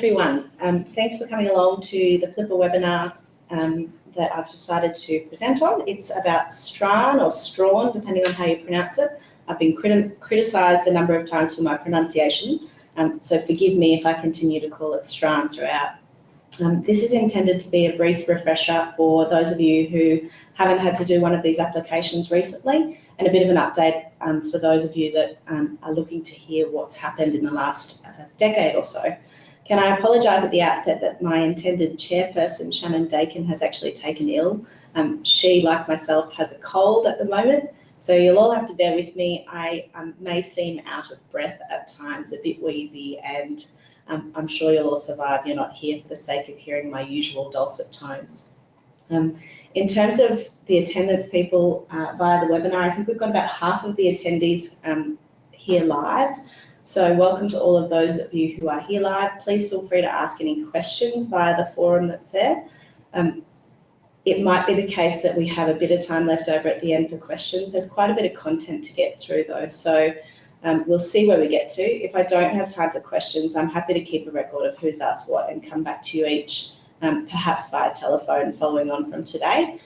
Everyone, thanks for coming along to the FLPA webinar that I've decided to present on. It's about Strahan or Strahan, depending on how you pronounce it. I've been criticised a number of times for my pronunciation, so forgive me if I continue to call it Strahan throughout. This is intended to be a brief refresher for those of you who haven't had to do one of these applications recently, and a bit of an update for those of you that are looking to hear what's happened in the last decade or so. Can I apologise at the outset that my intended chairperson, Shannon Dakin, has actually taken ill. She, like myself, has a cold at the moment, so you'll all have to bear with me. I may seem out of breath at times, a bit wheezy, and I'm sure you'll all survive. You're not here for the sake of hearing my usual dulcet tones. In terms of the attendance people via the webinar, I think we've got about half of the attendees here live. So welcome to all of those of you who are here live. Please feel free to ask any questions via the forum that's there. It might be the case that we have a bit of time left over at the end for questions. There's quite a bit of content to get through though, so we'll see where we get to. If I don't have time for questions, I'm happy to keep a record of who's asked what and come back to you each, perhaps via telephone following on from today,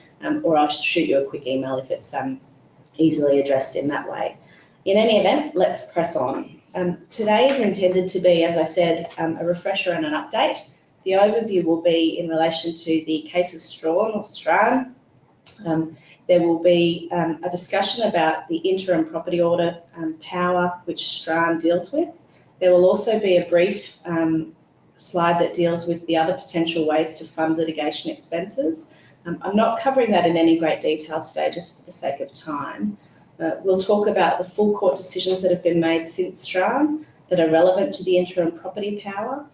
or I'll shoot you a quick email if it's easily addressed in that way. In any event, let's press on. Today is intended to be, as I said, a refresher and an update. The overview will be in relation to the case of Strahan or Strahan. There will be a discussion about the interim property order power which Strahan deals with. There will also be a brief slide that deals with the other potential ways to fund litigation expenses. I'm not covering that in any great detail today, just for the sake of time. We'll talk about the full court decisions that have been made since Strahan that are relevant to the interim property power,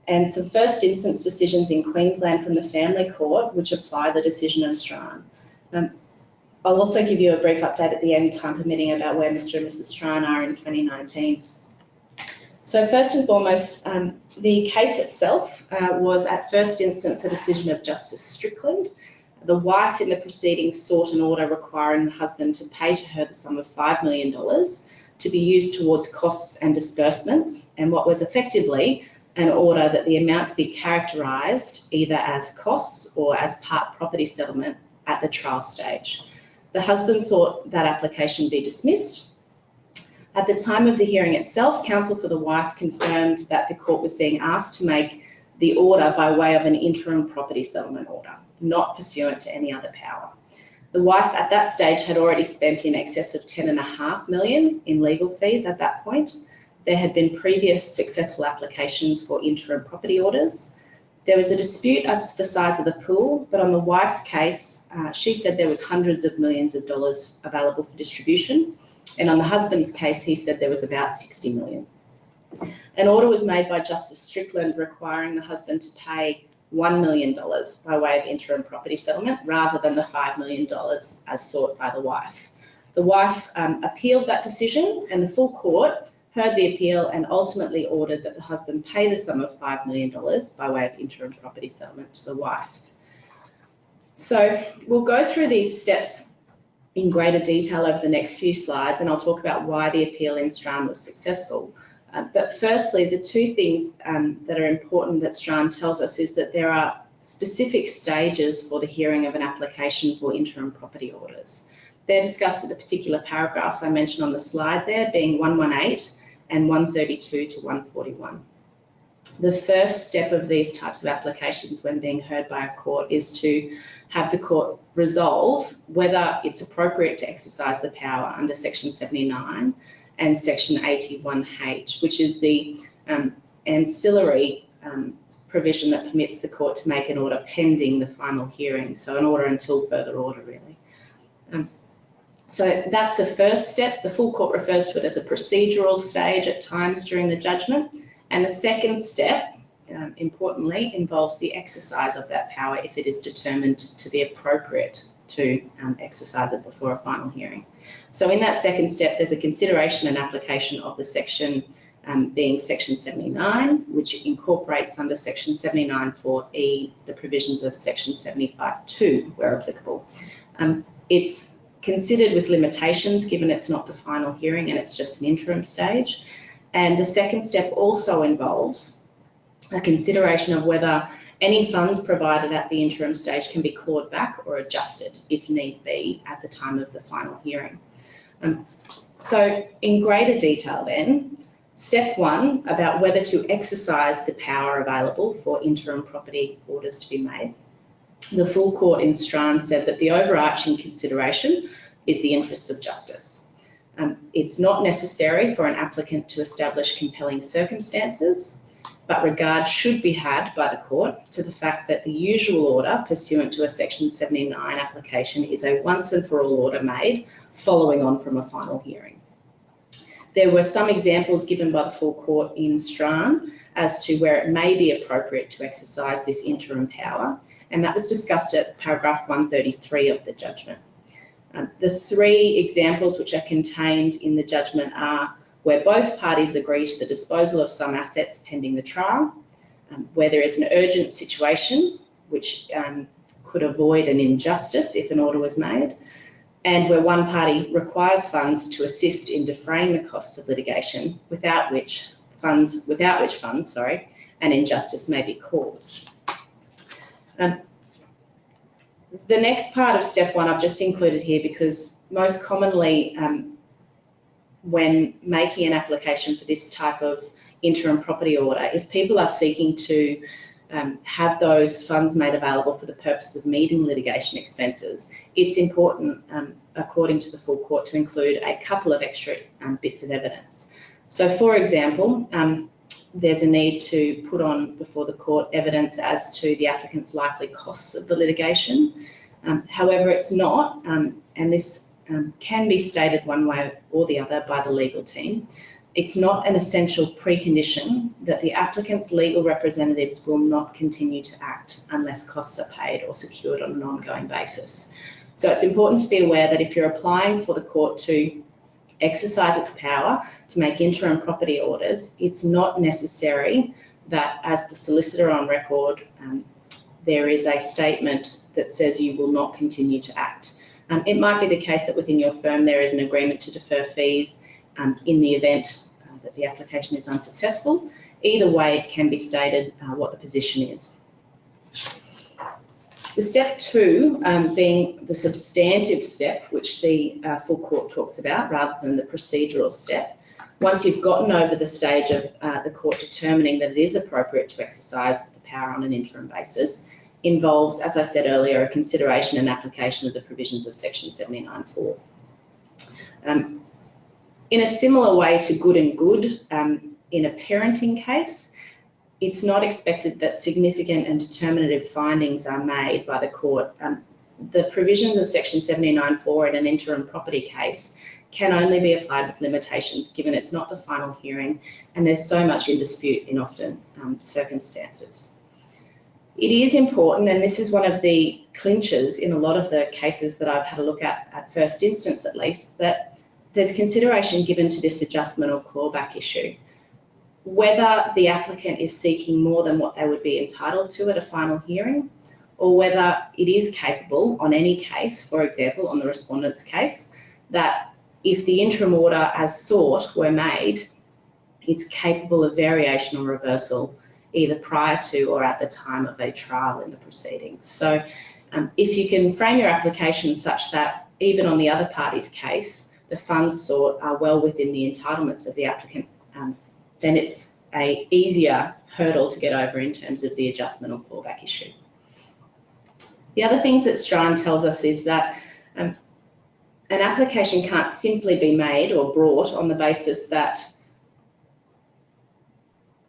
and some first instance decisions in Queensland from the Family Court which apply the decision of Strahan. I'll also give you a brief update at the end, time permitting, about where Mr. and Mrs. Strahan are in 2019. So first and foremost, the case itself was at first instance a decision of Justice Strickland. The wife in the proceedings sought an order requiring the husband to pay to her the sum of $5 million to be used towards costs and disbursements, and what was effectively an order that the amounts be characterised either as costs or as part property settlement at the trial stage. The husband sought that application be dismissed. At the time of the hearing itself, counsel for the wife confirmed that the court was being asked to make the order by way of an interim property settlement order, not pursuant to any other power. The wife at that stage had already spent in excess of $10.5 million in legal fees at that point. There had been previous successful applications for interim property orders. There was a dispute as to the size of the pool, but on the wife's case, she said there was hundreds of millions of dollars available for distribution, and on the husband's case, he said there was about $60 million. An order was made by Justice Strickland requiring the husband to pay $1 million by way of interim property settlement rather than the $5 million as sought by the wife. The wife appealed that decision, and the full court heard the appeal and ultimately ordered that the husband pay the sum of $5 million by way of interim property settlement to the wife. So we'll go through these steps in greater detail over the next few slides, and I'll talk about why the appeal in Strahan was successful. But firstly, the two things that are important that Strahan tells us is that there are specific stages for the hearing of an application for interim property orders. They're discussed at the particular paragraphs I mentioned on the slide there, being 118 and 132 to 141. The first step of these types of applications when being heard by a court is to have the court resolve whether it's appropriate to exercise the power under Section 79 and Section 81H, which is the ancillary provision that permits the court to make an order pending the final hearing, so an order until further order, really. So that's the first step. The full court refers to it as a procedural stage at times during the judgment, and the second step, importantly, involves the exercise of that power if it is determined to be appropriate to exercise it before a final hearing. So in that second step, there's a consideration and application of the section being Section 79, which incorporates under Section 79(4)(e) the provisions of Section 75(2) where applicable. It's considered with limitations given it's not the final hearing and it's just an interim stage. And the second step also involves a consideration of whether any funds provided at the interim stage can be clawed back or adjusted if need be at the time of the final hearing. So in greater detail then, step 1 about whether to exercise the power available for interim property orders to be made. The full court in Strahan said that the overarching consideration is the interests of justice. It's not necessary for an applicant to establish compelling circumstances, but regard should be had by the court to the fact that the usual order pursuant to a Section 79 application is a once and for all order made following on from a final hearing. There were some examples given by the full court in Strahan as to where it may be appropriate to exercise this interim power, and that was discussed at paragraph 133 of the judgment. The 3 examples which are contained in the judgment are where both parties agree to the disposal of some assets pending the trial, where there is an urgent situation which could avoid an injustice if an order was made, and where one party requires funds to assist in defraying the costs of litigation, without which funds, an injustice may be caused. The next part of step 1 I've just included here because most commonly when making an application for this type of interim property order, if people are seeking to have those funds made available for the purpose of meeting litigation expenses, it's important, according to the full court, to include a couple of extra bits of evidence. So, for example, there's a need to put on before the court evidence as to the applicant's likely costs of the litigation. However, it's not, and this can be stated one way or the other by the legal team. It's not an essential precondition that the applicant's legal representatives will not continue to act unless costs are paid or secured on an ongoing basis. So it's important to be aware that if you're applying for the court to exercise its power to make interim property orders, it's not necessary that as the solicitor on record, there is a statement that says you will not continue to act. It might be the case that within your firm there is an agreement to defer fees in the event that the application is unsuccessful. Either way, it can be stated what the position is. The step 2 being the substantive step, which the full court talks about rather than the procedural step. Once you've gotten over the stage of the court determining that it is appropriate to exercise the power on an interim basis, involves, as I said earlier, a consideration and application of the provisions of Section 79(4). In a similar way to good and good, in a parenting case, it's not expected that significant and determinative findings are made by the court. The provisions of Section 79(4) in an interim property case can only be applied with limitations given it's not the final hearing and there's so much in dispute in often circumstances. It is important, and this is one of the clinchers in a lot of the cases that I've had a look at first instance at least, that there's consideration given to this adjustment or clawback issue. Whether the applicant is seeking more than what they would be entitled to at a final hearing, or whether it is capable on any case, for example, on the respondent's case, that if the interim order as sought were made, it's capable of variation or reversal either prior to or at the time of a trial in the proceedings. So if you can frame your application such that even on the other party's case, the funds sought are well within the entitlements of the applicant, then it's an easier hurdle to get over in terms of the adjustment or clawback issue. The other things that Strahan tells us is that an application can't simply be made or brought on the basis that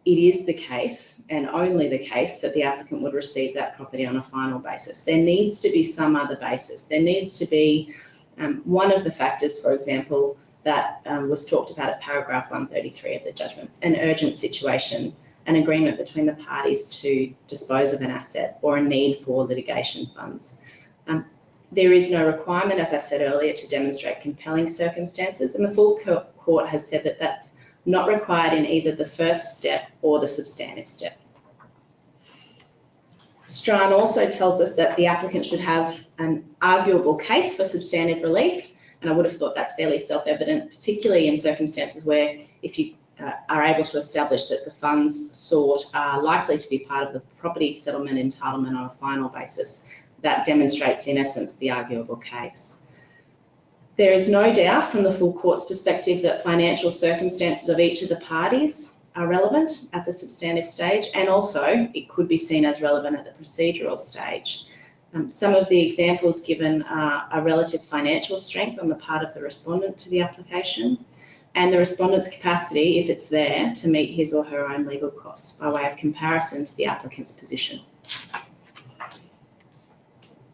it is the case and only the case that the applicant would receive that property on a final basis. There needs to be some other basis. There needs to be one of the factors, for example, that was talked about at paragraph 133 of the judgment, an urgent situation, an agreement between the parties to dispose of an asset or a need for litigation funds. There is no requirement, as I said earlier, to demonstrate compelling circumstances, and the full court has said that that's not required in either the first step or the substantive step. Strahan also tells us that the applicant should have an arguable case for substantive relief, and I would have thought that's fairly self-evident, particularly in circumstances where if you are able to establish that the funds sought are likely to be part of the property settlement entitlement on a final basis, that demonstrates in essence the arguable case. There is no doubt from the full court's perspective that financial circumstances of each of the parties are relevant at the substantive stage, and also it could be seen as relevant at the procedural stage. Some of the examples given are a relative financial strength on the part of the respondent to the application, and the respondent's capacity, if it's there, to meet his or her own legal costs by way of comparison to the applicant's position.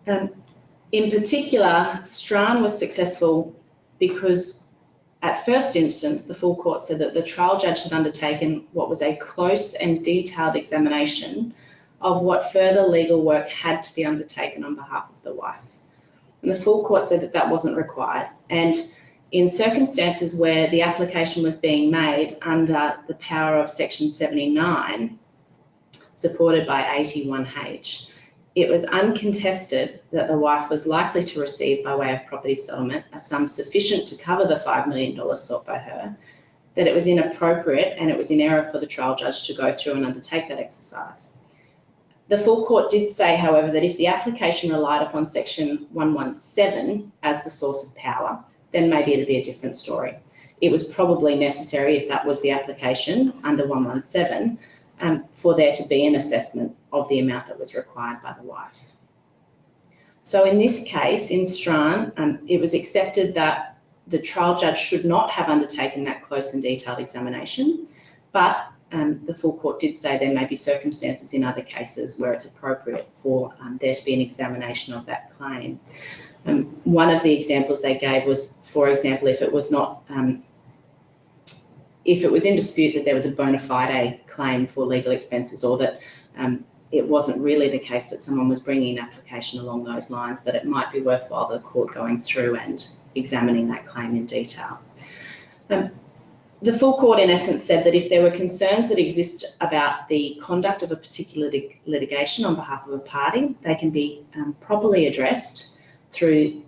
In particular, Strahan was successful because at first instance, the full court said that the trial judge had undertaken what was a close and detailed examination of what further legal work had to be undertaken on behalf of the wife. And the full court said that that wasn't required. And in circumstances where the application was being made under the power of Section 79, supported by 81H, it was uncontested that the wife was likely to receive by way of property settlement a sum sufficient to cover the $5 million sought by her, that it was inappropriate and it was in error for the trial judge to go through and undertake that exercise. The full court did say, however, that if the application relied upon Section 117 as the source of power, then maybe it'd be a different story. It was probably necessary, if that was the application under 117, for there to be an assessment of the amount that was required by the wife. So in this case, in Strahan, it was accepted that the trial judge should not have undertaken that close and detailed examination, but the full court did say there may be circumstances in other cases where it's appropriate for there to be an examination of that claim. One of the examples they gave was, for example, if it was not if it was in dispute that there was a bona fide claim for legal expenses, or that it wasn't really the case that someone was bringing an application along those lines, that it might be worthwhile the court going through and examining that claim in detail. The full court in essence said that if there were concerns that exist about the conduct of a particular litigation on behalf of a party, they can be properly addressed through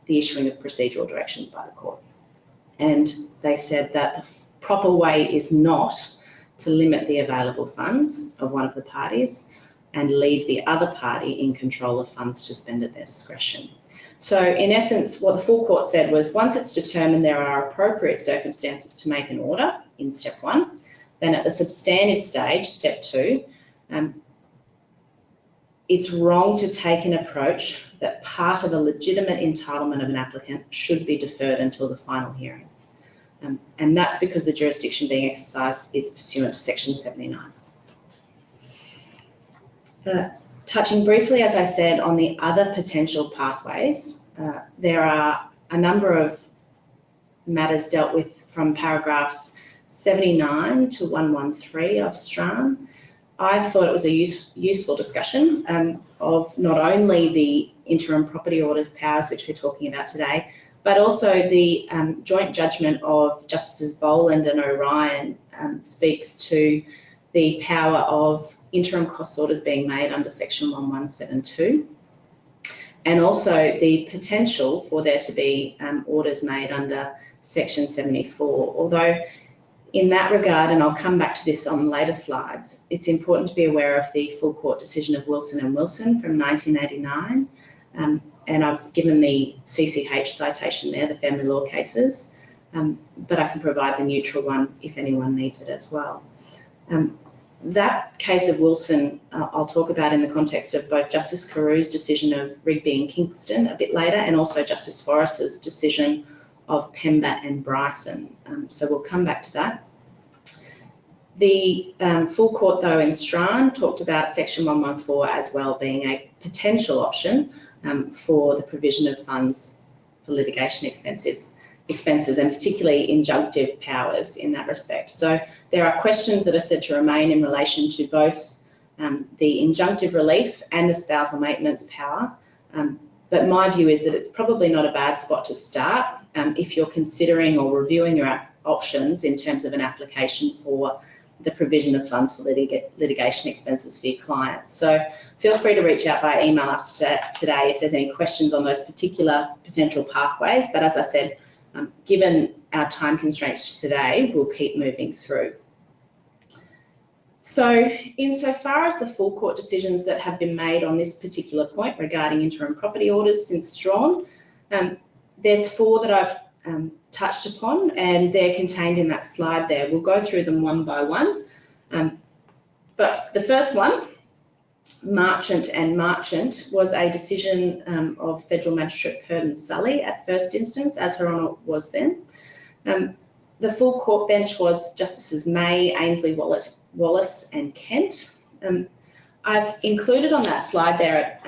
the issuing of procedural directions by the court. And they said that the proper way is not to limit the available funds of one of the parties and leave the other party in control of funds to spend at their discretion. So in essence, what the full court said was, once it's determined there are appropriate circumstances to make an order in step 1, then at the substantive stage, step 2, it's wrong to take an approach that part of a legitimate entitlement of an applicant should be deferred until the final hearing. And that's because the jurisdiction being exercised is pursuant to Section 79. Touching briefly, as I said, on the other potential pathways, there are a number of matters dealt with from paragraphs 79 to 113 of Strahan. I thought it was a useful discussion of not only the interim property orders powers, which we're talking about today, but also the joint judgment of Justices Boland and O'Ryan speaks to the power of interim cost orders being made under Section 1172, and also the potential for there to be orders made under Section 74. Although in that regard, and I'll come back to this on later slides, it's important to be aware of the full court decision of Wilson and Wilson from 1989, and I've given the CCH citation there, the family law cases, but I can provide the neutral one if anyone needs it as well. That case of Wilson I'll talk about in the context of both Justice Carew's decision of Rigby and Kingston a bit later, and also Justice Forrest's decision of Pemba and Bryson. So we'll come back to that. The full court, though, in Strahan talked about Section 114 as well being a potential option for the provision of funds for litigation expenses, and particularly injunctive powers in that respect. So there are questions that are said to remain in relation to both the injunctive relief and the spousal maintenance power. But my view is that it's probably not a bad spot to start if you're considering or reviewing your options in terms of an application for the provision of funds for litigation expenses for your clients. So feel free to reach out by email after today if there's any questions on those particular potential pathways. But as I said, given our time constraints today, we'll keep moving through. So insofar as the full court decisions that have been made on this particular point regarding interim property orders since Strahan, there's 4 that I've touched upon, and they're contained in that slide there. We'll go through them one by one. But the first one, Marchant and Marchant, was a decision of Federal Magistrate Purdon Sully at first instance, as Her Honour was then. The full court bench was Justices May, Ainsley, Wallace and Kent. I've included on that slide there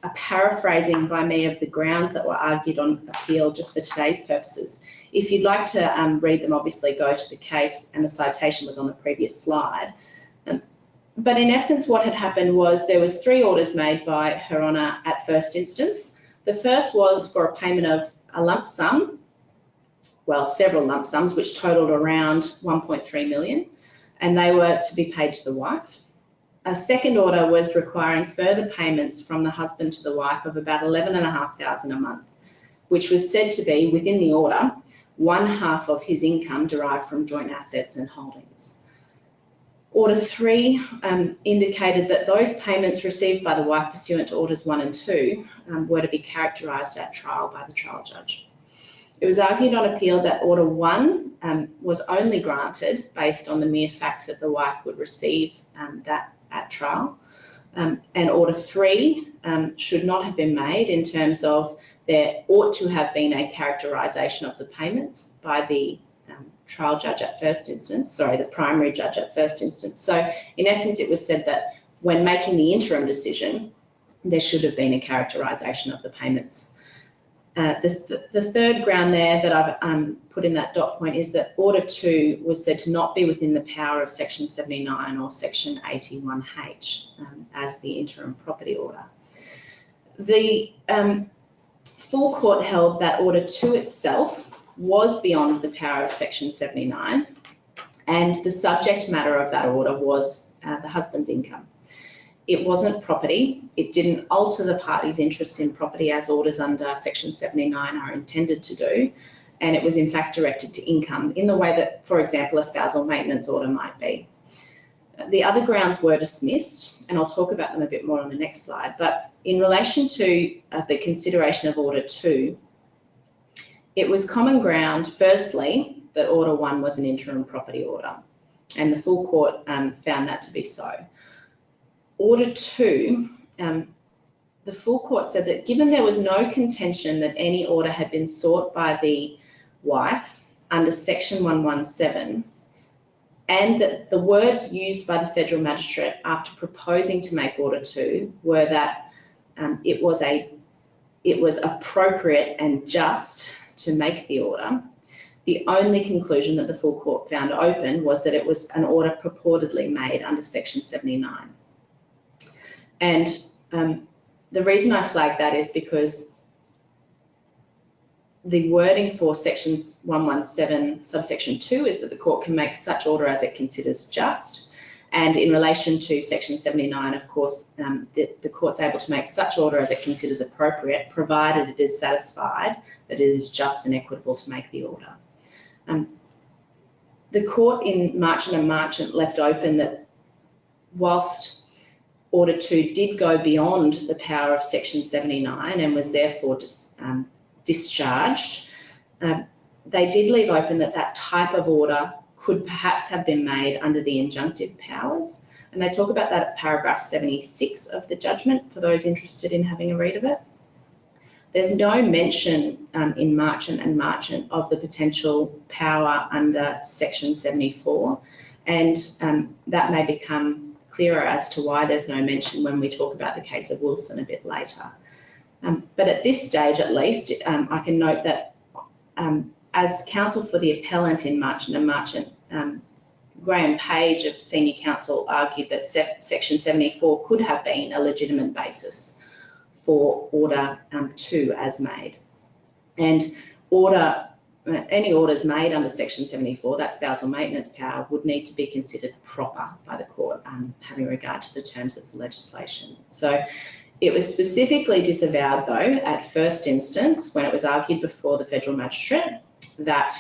a paraphrasing by me of the grounds that were argued on appeal just for today's purposes. If you'd like to read them, obviously go to the case, and the citation was on the previous slide. But in essence, what had happened was there was 3 orders made by Her Honour at first instance. The first was for a payment of a lump sum, well, several lump sums, which totalled around 1.3 million, and they were to be paid to the wife. A second order was requiring further payments from the husband to the wife of about $11,500 a month, which was said to be, within the order, 1/2 of his income derived from joint assets and holdings. Order 3 indicated that those payments received by the wife pursuant to Orders 1 and 2 were to be characterised at trial by the trial judge. It was argued on appeal that Order 1 was only granted based on the mere facts that the wife would receive that at trial, and Order 3 should not have been made in terms of there ought to have been a characterisation of the payments by the trial judge at first instance, the primary judge at first instance. So in essence, it was said that when making the interim decision, there should have been a characterisation of the payments. The third ground there that I've put in that dot point is that Order 2 was said to not be within the power of Section 79 or Section 81H as the interim property order. The full court held that Order 2 itself was beyond the power of Section 79, and the subject matter of that order was the husband's income. It wasn't property. It didn't alter the party's interest in property as orders under Section 79 are intended to do, and it was in fact directed to income in the way that, for example, a spousal maintenance order might be. The other grounds were dismissed, and I'll talk about them a bit more on the next slide, but in relation to the consideration of Order 2, it was common ground, firstly, that Order 1 was an interim property order, and the full court found that to be so. Order 2, the full court said that given there was no contention that any order had been sought by the wife under Section 117, and that the words used by the federal magistrate after proposing to make Order 2 were that it was appropriate and just to make the order, the only conclusion that the full court found open was that it was an order purportedly made under Section 79. And the reason I flag that is because the wording for Section 117 subsection 2 is that the court can make such order as it considers just. And in relation to Section 79, of course, the court's able to make such order as it considers appropriate, provided it is satisfied that it is just and equitable to make the order. The court in Marchant and Marchant left open that whilst Order 2 did go beyond the power of Section 79 and was therefore discharged, they did leave open that that type of order could perhaps have been made under the injunctive powers. And they talk about that at paragraph 76 of the judgment for those interested in having a read of it. There's no mention in Marchant and Marchant of the potential power under Section 74, and that may become clearer as to why there's no mention when we talk about the case of Wilson a bit later. But at this stage, at least, I can note that as counsel for the appellant in Marchant and Marchant, Graham Page of senior counsel argued that Section 74 could have been a legitimate basis for Order 2 as made. And any orders made under Section 74, that spousal maintenance power, would need to be considered proper by the court, having regard to the terms of the legislation. So it was specifically disavowed, though, at first instance when it was argued before the federal magistrate, that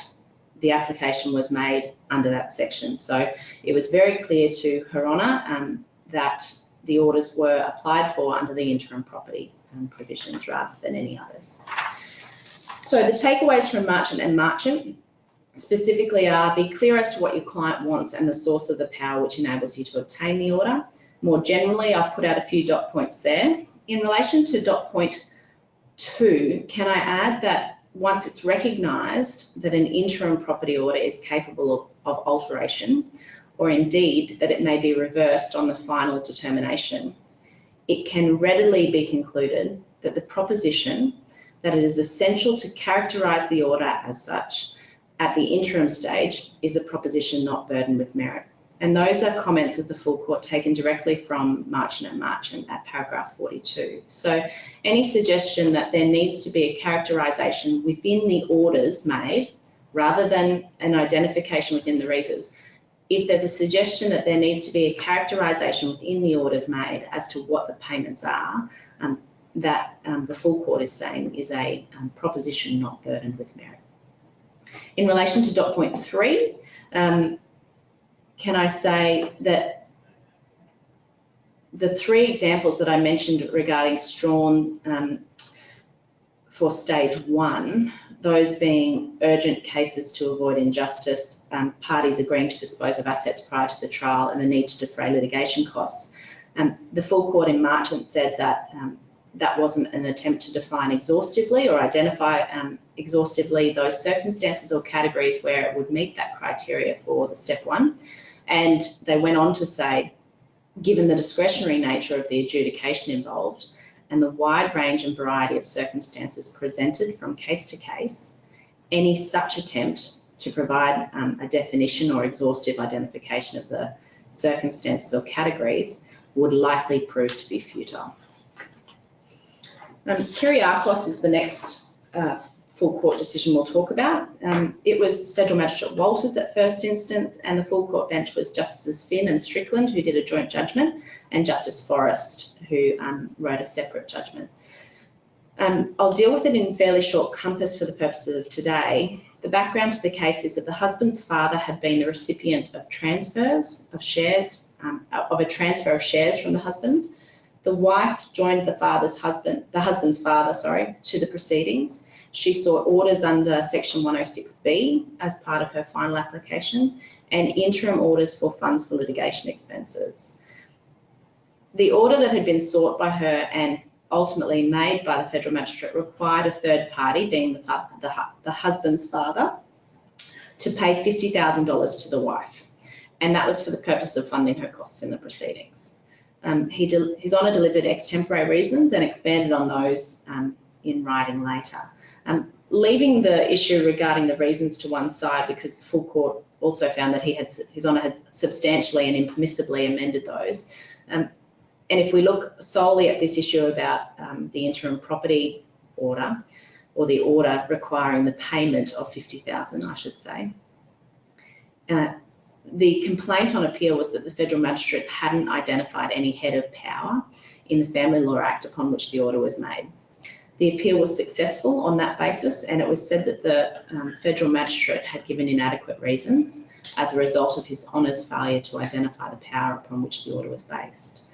the application was made under that section. So it was very clear to Her Honour that the orders were applied for under the interim property provisions rather than any others. So the takeaways from Marchant and Marchant specifically are: be clear as to what your client wants and the source of the power which enables you to obtain the order. More generally, I've put out a few dot points there. In relation to dot point 2, can I add that once it's recognised that an interim property order is capable of alteration, or indeed that it may be reversed on the final determination, it can readily be concluded that the proposition that it is essential to characterise the order as such at the interim stage is a proposition not burdened with merit. And those are comments of the full court taken directly from Marchant and Marchant at paragraph 42. So any suggestion that there needs to be a characterisation within the orders made rather than an identification within the reasons, if there's a suggestion that there needs to be a characterisation within the orders made as to what the payments are, that the full court is saying is a proposition not burdened with merit. In relation to dot point 3, can I say that the 3 examples that I mentioned regarding Strahan for stage 1, those being urgent cases to avoid injustice, parties agreeing to dispose of assets prior to the trial, and the need to defray litigation costs, the full court in Marchant said that that wasn't an attempt to define exhaustively or identify exhaustively those circumstances or categories where it would meet that criteria for the step 1. And they went on to say, given the discretionary nature of the adjudication involved and the wide range and variety of circumstances presented from case to case, any such attempt to provide a definition or exhaustive identification of the circumstances or categories would likely prove to be futile. Kyriakos is the next full court decision we'll talk about. It was Federal Magistrate Walters at first instance, and the full court bench was Justices Finn and Strickland, who did a joint judgment, and Justice Forrest, who wrote a separate judgment. I'll deal with it in fairly short compass for the purposes of today. The background to the case is that the husband's father had been the recipient of transfers of shares, of a transfer of shares from the husband. The wife joined the husband's father, to the proceedings. She sought orders under section 106B as part of her final application, and interim orders for funds for litigation expenses. The order that had been sought by her and ultimately made by the Federal Magistrate required a third party, being the husband's father, to pay $50,000 to the wife, and that was for the purpose of funding her costs in the proceedings. His Honour delivered extempore reasons and expanded on those in writing later. Leaving the issue regarding the reasons to one side, because the full court also found that His Honour had substantially and impermissibly amended those. And if we look solely at this issue about the interim property order, or the order requiring the payment of $50,000, I should say, the complaint on appeal was that the Federal Magistrate hadn't identified any head of power in the Family Law Act upon which the order was made. The appeal was successful on that basis, and it was said that the Federal Magistrate had given inadequate reasons as a result of His Honour's failure to identify the power upon which the order was based.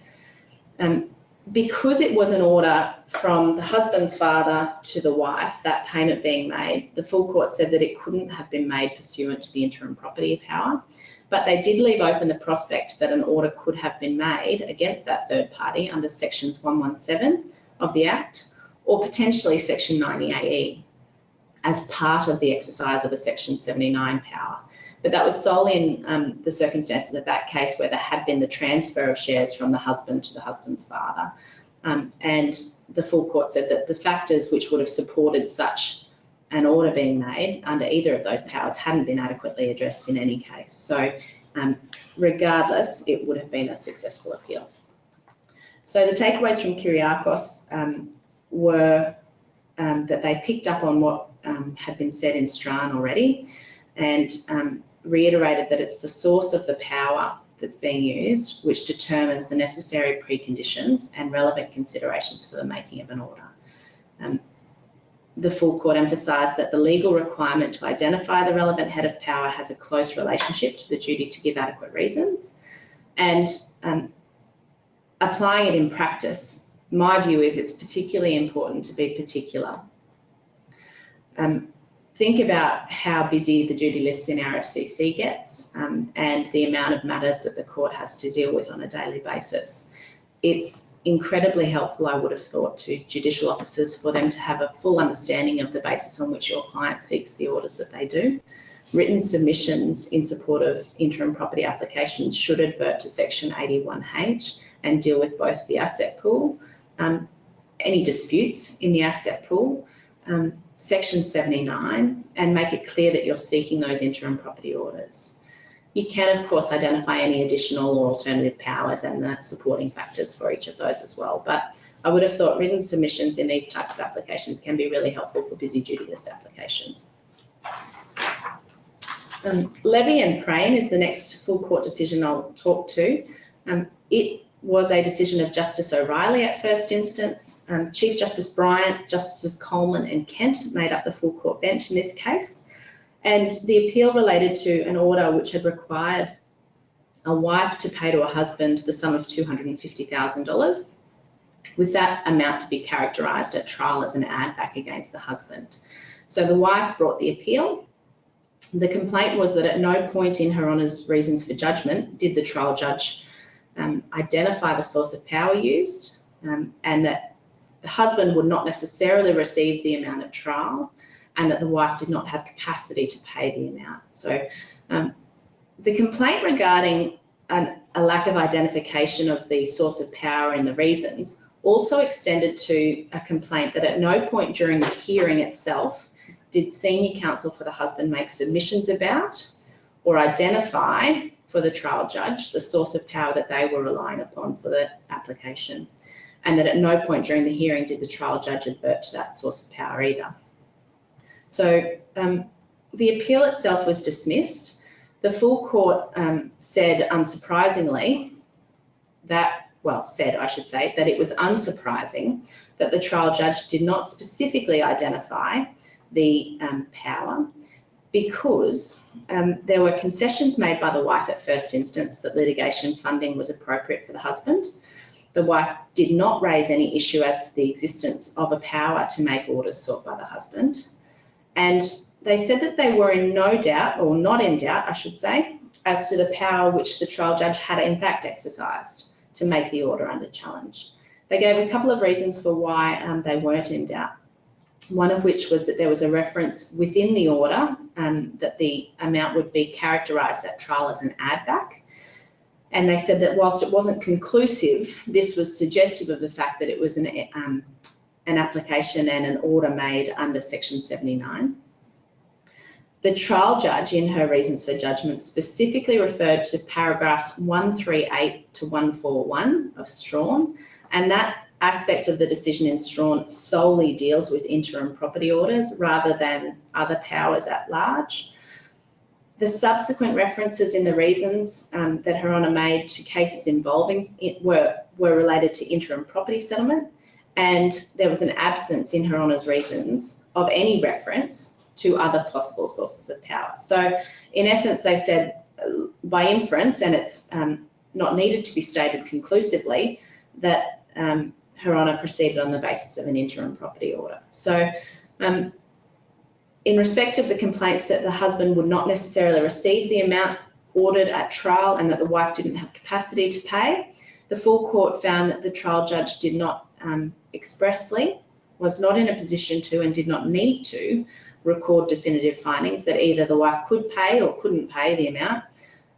Because it was an order from the husband's father to the wife, that payment being made, the full court said that it couldn't have been made pursuant to the interim property power, but they did leave open the prospect that an order could have been made against that third party under sections 117 of the Act, or potentially section 90AE as part of the exercise of a section 79 power. But that was solely in the circumstances of that case where there had been the transfer of shares from the husband to the husband's father. And the full court said that the factors which would have supported such an order being made under either of those powers hadn't been adequately addressed in any case. So regardless, it would have been a successful appeal. So the takeaways from Kyriakos were that they picked up on what had been said in Strahan already, and reiterated that it's the source of the power that's being used which determines the necessary preconditions and relevant considerations for the making of an order. the full court emphasised that the legal requirement to identify the relevant head of power has a close relationship to the duty to give adequate reasons. And applying it in practice, my view is it's particularly important to be particular. Think about how busy the duty list in our FCC gets and the amount of matters that the court has to deal with on a daily basis. It's incredibly helpful, I would have thought, to judicial officers for them to have a full understanding of the basis on which your client seeks the orders that they do. Written submissions in support of interim property applications should advert to section 81H and deal with both the asset pool, any disputes in the asset pool, section 79, and make it clear that you're seeking those interim property orders. You can, of course, identify any additional or alternative powers and the supporting factors for each of those as well. But I would have thought written submissions in these types of applications can be really helpful for busy duty list applications. Levy and Prain is the next full court decision I'll talk to. It was a decision of Justice O'Reilly at first instance. Chief Justice Bryant, Justices Coleman and Kent made up the full court bench in this case. And the appeal related to an order which had required a wife to pay to a husband the sum of $250,000, with that amount to be characterised at trial as an add back against the husband. So the wife brought the appeal. The complaint was that at no point in Her Honour's reasons for judgment did the trial judge identify the source of power used, and that the husband would not necessarily receive the amount at trial, and that the wife did not have capacity to pay the amount. So the complaint regarding a lack of identification of the source of power in the reasons also extended to a complaint that at no point during the hearing itself did senior counsel for the husband make submissions about or identify for the trial judge the source of power that they were relying upon for the application, and that at no point during the hearing did the trial judge advert to that source of power either. So the appeal itself was dismissed. The full court said, unsurprisingly, that it was unsurprising that the trial judge did not specifically identify the power, because there were concessions made by the wife at first instance that litigation funding was appropriate for the husband. The wife did not raise any issue as to the existence of a power to make orders sought by the husband. And they said that they were in no doubt, or not in doubt, I should say, as to the power which the trial judge had in fact exercised to make the order under challenge. They gave a couple of reasons for why they weren't in doubt. One of which was that there was a reference within the order that the amount would be characterised at trial as an add back. And they said that whilst it wasn't conclusive, this was suggestive of the fact that it was an application and an order made under section 79. The trial judge in her reasons for judgment specifically referred to paragraphs 138 to 141 of Strahan, and that aspect of the decision in Strahan solely deals with interim property orders rather than other powers at large. The subsequent references in the reasons that Her Honour made to cases involving it were related to interim property settlement, and there was an absence in Her Honour's reasons of any reference to other possible sources of power. So in essence, they said by inference, and it's not needed to be stated conclusively, that Her Honour proceeded on the basis of an interim property order. So in respect of the complaints that the husband would not necessarily receive the amount ordered at trial and that the wife didn't have capacity to pay, the full court found that the trial judge did not expressly, was not in a position to and did not need to record definitive findings that either the wife could pay or couldn't pay the amount,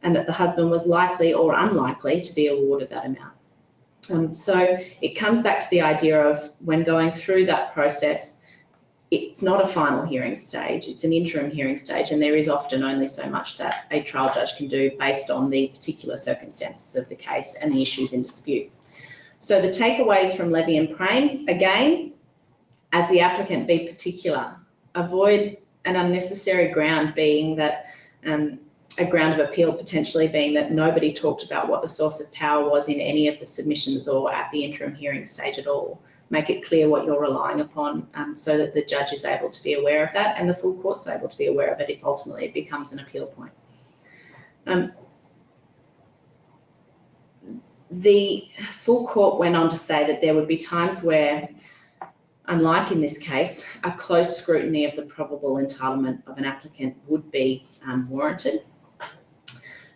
and that the husband was likely or unlikely to be awarded that amount. So it comes back to the idea of when going through that process, it's not a final hearing stage, it's an interim hearing stage, and there is often only so much that a trial judge can do based on the particular circumstances of the case and the issues in dispute. So the takeaways from Levy and Prain, again, as the applicant, be particular. Avoid an unnecessary ground being that a ground of appeal potentially being that nobody talked about what the source of power was in any of the submissions or at the interim hearing stage at all. Make it clear what you're relying upon so that the judge is able to be aware of that and the full court's able to be aware of it if ultimately it becomes an appeal point. The full court went on to say that there would be times where, unlike in this case, a close scrutiny of the probable entitlement of an applicant would be warranted.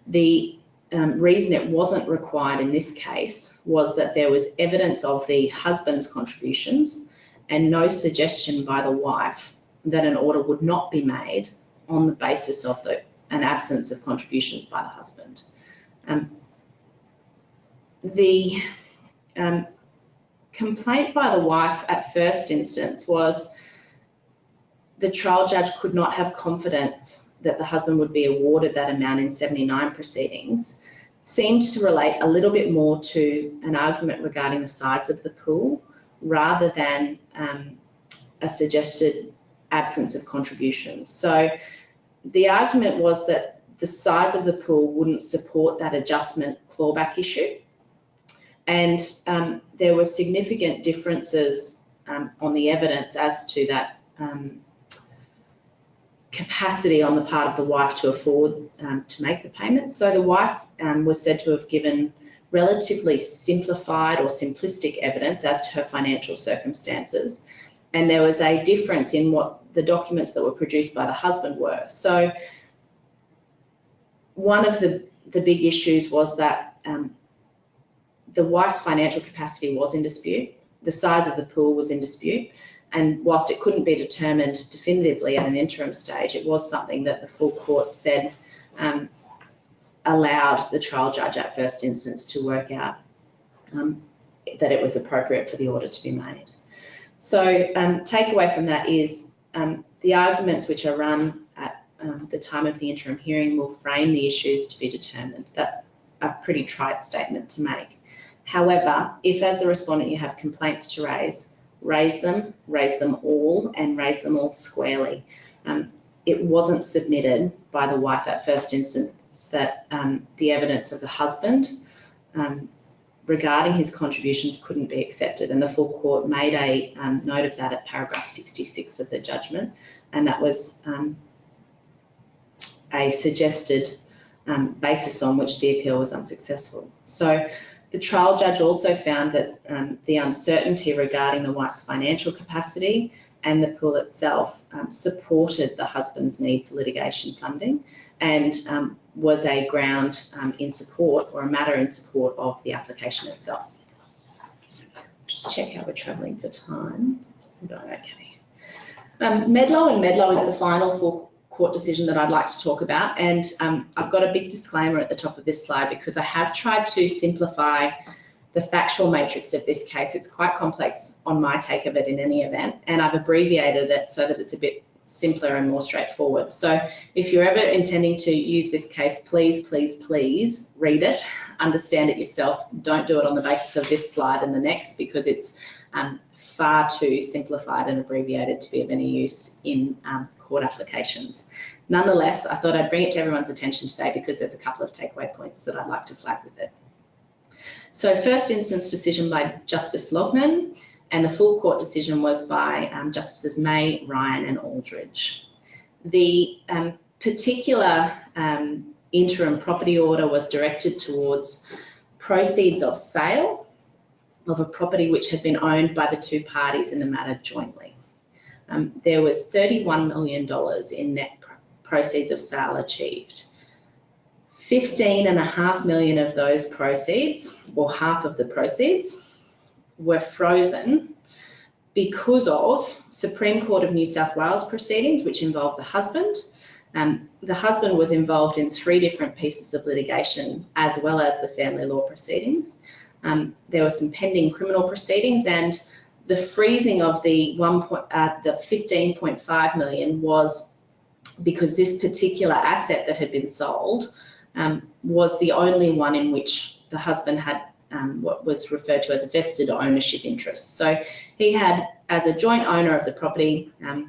The reason it wasn't required in this case was that there was evidence of the husband's contributions and no suggestion by the wife that an order would not be made on the basis of an absence of contributions by the husband. The complaint by the wife at first instance was the trial judge could not have confidence that the husband would be awarded that amount in 79 proceedings, seemed to relate a little bit more to an argument regarding the size of the pool rather than a suggested absence of contributions. So the argument was that the size of the pool wouldn't support that adjustment clawback issue. And there were significant differences on the evidence as to that capacity on the part of the wife to afford to make the payment. So the wife was said to have given relatively simplified or simplistic evidence as to her financial circumstances. And there was a difference in what the documents that were produced by the husband were. So one of the big issues was that the wife's financial capacity was in dispute, the size of the pool was in dispute, and whilst it couldn't be determined definitively at an interim stage, it was something that the full court said allowed the trial judge at first instance to work out that it was appropriate for the order to be made. So takeaway from that is the arguments which are run at the time of the interim hearing will frame the issues to be determined. That's a pretty trite statement to make. However, if as the respondent you have complaints to raise them all, and raise them all squarely. It wasn't submitted by the wife at first instance that the evidence of the husband regarding his contributions couldn't be accepted, and the full court made a note of that at paragraph 66 of the judgment, and that was a suggested basis on which the appeal was unsuccessful. So the trial judge also found that the uncertainty regarding the wife's financial capacity and the pool itself supported the husband's need for litigation funding and was a ground in support, or a matter in support, of the application itself. Just check how we're travelling for time. We're going okay. Medlow is the final full court decision that I'd like to talk about, and I've got a big disclaimer at the top of this slide because I have tried to simplify the factual matrix of this case. It's quite complex on my take of it in any event, and I've abbreviated it so that it's a bit simpler and more straightforward. So if you're ever intending to use this case, please, please, please read it, understand it yourself. Don't do it on the basis of this slide and the next, because it's far too simplified and abbreviated to be of any use in court applications. Nonetheless, I thought I'd bring it to everyone's attention today because there's a couple of takeaway points that I'd like to flag with it. So first instance decision by Justice Lognan, and the full court decision was by Justices May, Ryan and Aldridge. The particular interim property order was directed towards proceeds of sale of a property which had been owned by the two parties in the matter jointly. There was $31 million in net proceeds of sale achieved. $15.5 million of those proceeds, or half of the proceeds, were frozen because of Supreme Court of New South Wales proceedings which involved the husband. The husband was involved in 3 different pieces of litigation as well as the family law proceedings. There were some pending criminal proceedings, and the freezing of the 15.5 million was because this particular asset that had been sold was the only one in which the husband had what was referred to as a vested ownership interest. So he had, as a joint owner of the property, a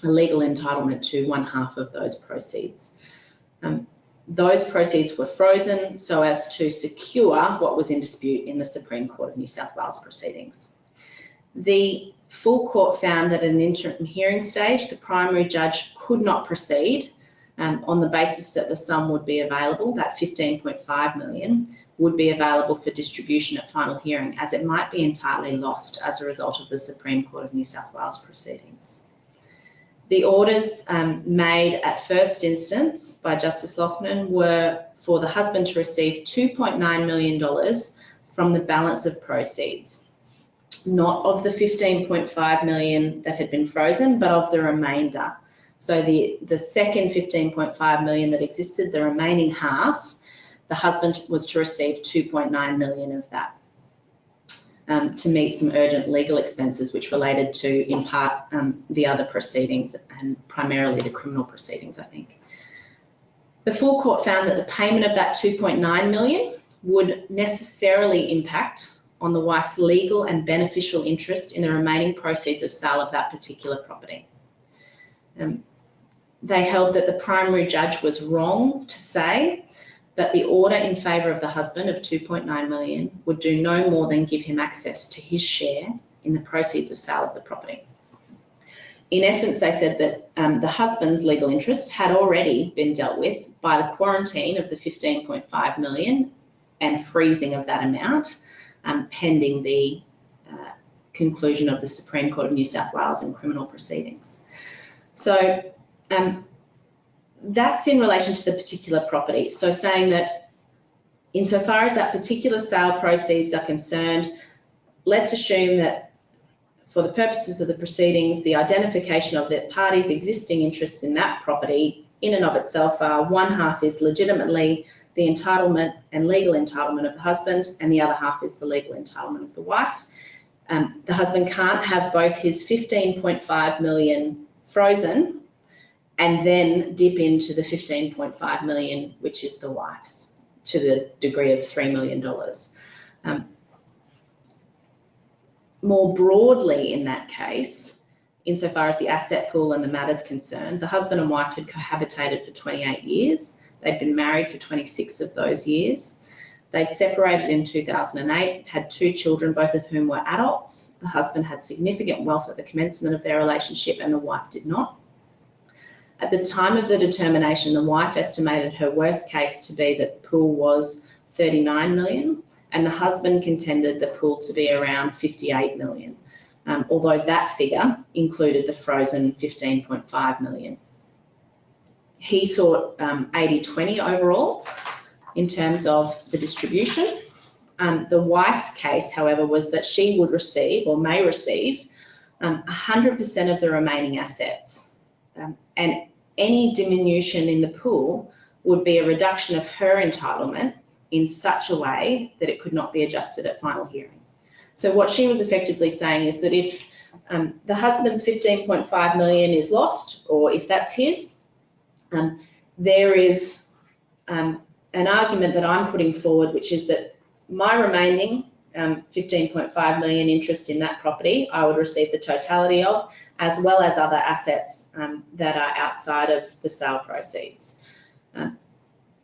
legal entitlement to 1/2 of those proceeds. those proceeds were frozen so as to secure what was in dispute in the Supreme Court of New South Wales proceedings. The full court found that at an interim hearing stage, the primary judge could not proceed on the basis that the sum would be available, that $15.5 million, would be available for distribution at final hearing, as it might be entirely lost as a result of the Supreme Court of New South Wales proceedings. The orders made at first instance by Justice Loughnan were for the husband to receive $2.9 million from the balance of proceeds, not of the $15.5 million that had been frozen, but of the remainder. So the second $15.5 million that existed, the remaining half, the husband was to receive $2.9 million of that to meet some urgent legal expenses which related to, in part, the other proceedings and primarily the criminal proceedings, I think. The full court found that the payment of that $2.9 million would necessarily impact on the wife's legal and beneficial interest in the remaining proceeds of sale of that particular property. They held that the primary judge was wrong to say that the order in favour of the husband of $2.9 million would do no more than give him access to his share in the proceeds of sale of the property. In essence, they said that the husband's legal interest had already been dealt with by the quarantine of the $15.5 million and freezing of that amount pending the conclusion of the Supreme Court of New South Wales in criminal proceedings. So that's in relation to the particular property. So saying that insofar as that particular sale proceeds are concerned, let's assume that for the purposes of the proceedings, the identification of the parties' existing interests in that property in and of itself are one half is legitimately the entitlement and legal entitlement of the husband, and the other half is the legal entitlement of the wife. The husband can't have both his $15.5 million frozen and then dip into the $15.5 million, which is the wife's, to the degree of $3 million. More broadly in that case, insofar as the asset pool and the matter is concerned, the husband and wife had cohabitated for 28 years. They'd been married for 26 of those years. They'd separated in 2008, had 2 children, both of whom were adults. The husband had significant wealth at the commencement of their relationship and the wife did not. At the time of the determination, the wife estimated her worst case to be that the pool was $39 million and the husband contended the pool to be around $58 million, although that figure included the frozen $15.5 million. He sought 80-20 overall in terms of the distribution. The wife's case, however, was that she would receive or may receive 100% of the remaining assets. And any diminution in the pool would be a reduction of her entitlement in such a way that it could not be adjusted at final hearing. So what she was effectively saying is that if the husband's $15.5 million is lost, or if that's his, there is an argument that I'm putting forward, which is that my remaining $15.5 million interest in that property, I would receive the totality of, as well as other assets that are outside of the sale proceeds.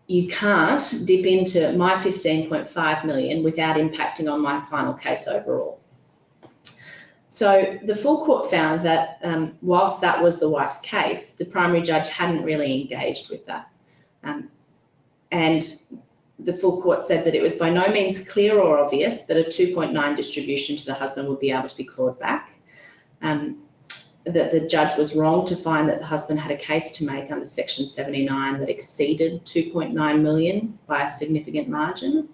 You can't dip into my $15.5 million without impacting on my final case overall. So the full court found that whilst that was the wife's case, the primary judge hadn't really engaged with that. And the full court said that it was by no means clear or obvious that a 2.9 distribution to the husband would be able to be clawed back. That the judge was wrong to find that the husband had a case to make under Section 79 that exceeded 2.9 million by a significant margin,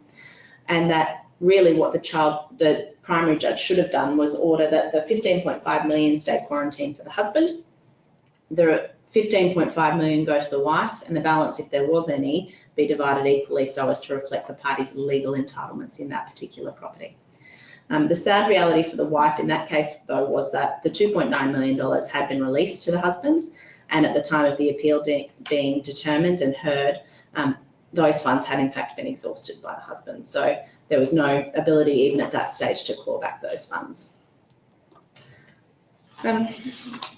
and that really what the primary judge should have done was order that the 15.5 million stay quarantined for the husband, the 15.5 million go to the wife, and the balance, if there was any, be divided equally so as to reflect the parties' legal entitlements in that particular property. The sad reality for the wife in that case, though, was that the $2.9 million had been released to the husband, and at the time of the appeal being determined and heard, those funds had in fact been exhausted by the husband. So there was no ability even at that stage to claw back those funds.